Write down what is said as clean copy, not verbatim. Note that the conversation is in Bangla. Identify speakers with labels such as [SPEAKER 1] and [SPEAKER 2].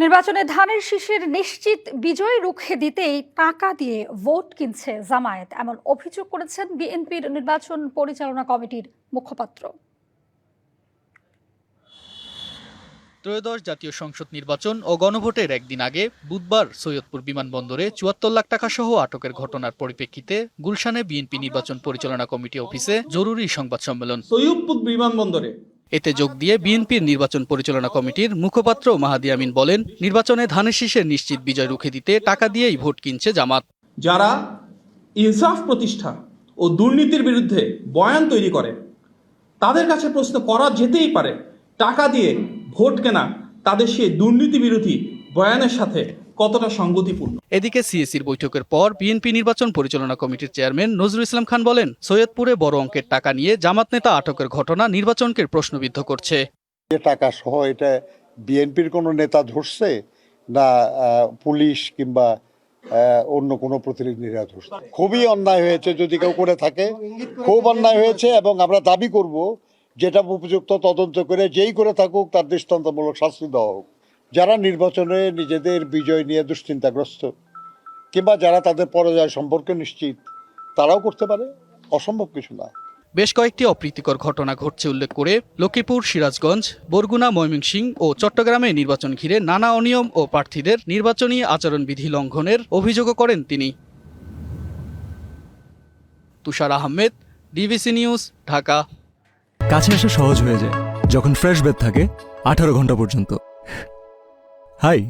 [SPEAKER 1] নির্বাচনে ধানের শীষের নিশ্চিত বিজয় রুখে দিতেই টাকা দিয়ে ভোট কিনছে জামায়াত, এমন অভিযোগ করেছেন বিএনপির নির্বাচন পরিচালনা কমিটির মুখপাত্র।
[SPEAKER 2] ত্রয়োদশ জাতীয় সংসদ নির্বাচন ও গণভোটের একদিন আগে বুধবার সৈয়দপুর বিমানবন্দরে ৭৪ লাখ টাকা সহ আটকের ঘটনার পরিপ্রেক্ষিতে গুলশানে বিএনপি নির্বাচন পরিচালনা কমিটি অফিসে জরুরি সংবাদ সম্মেলন।
[SPEAKER 3] সৈয়দপুর বিমানবন্দরে
[SPEAKER 2] এতে যোগ দিয়ে বিএনপির নির্বাচন পরিচালনা কমিটির মুখপাত্র মাহাদি আমিন বলেন, নির্বাচনে ধানের শীষের নিশ্চিত বিজয় রুখে দিতে টাকা দিয়েই ভোট কিনছে জামাত।
[SPEAKER 3] যারা ইনসাফ প্রতিষ্ঠা ও দুর্নীতির বিরুদ্ধে বয়ান তৈরি করে তাদের কাছে প্রশ্ন করা যেতেই পারে, টাকা দিয়ে ভোট কেনা তাদের সেই দুর্নীতি বিরোধী বয়ানের সাথে কতটা সঙ্গতিপূর্ণ।
[SPEAKER 2] এদিকে সিএসির বৈঠকের পর বিএনপি নির্বাচন পরিচালনা কমিটির চেয়ারম্যান নজরুল ইসলাম খান বলেন, সৈয়দপুরে বড় অঙ্কের টাকা নিয়ে জামাত নেতা আটকের ঘটনা নির্বাচনকে প্রশ্নবিদ্ধ করছে।
[SPEAKER 4] টাকা সহ এটা বিএনপির কোনো নেতা ধরছে না পুলিশ কিংবা অন্য কোনো প্রতিনিধিরা ধরছে? খুবই অন্যায় হয়েছে, যদি কেউ করে থাকে খুব অন্যায় হয়েছে এবং আমরা দাবি করব যেটা উপযুক্ত তদন্ত করে যেই করে থাকুক তার দৃষ্টান্তমূলক শাস্তি দেওয়া হোক। যারা নির্বাচনে নিজেদের বিজয় নিয়ে দুশ্চিন্তাগ্রস্ত কিংবা যারা তাদের পরাজয় সম্পর্কে নিশ্চিত, তারাও করতে পারে, অসম্ভব কিছু না।
[SPEAKER 2] বেশ কয়েকটি অপ্রীতিকর ঘটনা ঘটছে উল্লেখ করে লক্ষ্মীপুর, সিরাজগঞ্জ, বরগুনা, ময়মনসিংহ ও চট্টগ্রামে নির্বাচন ঘিরে নানা অনিয়ম ও প্রার্থীদের নির্বাচনী আচরণবিধি লঙ্ঘনের অভিযোগও করেন তিনি। তুষার আহমেদ, ডিবিসি নিউজ, ঢাকা।
[SPEAKER 5] কাছে আসা সহজ হয়ে যায় যখন ফ্রেশ বেড থাকে 18 ঘন্টা পর্যন্ত। হাই।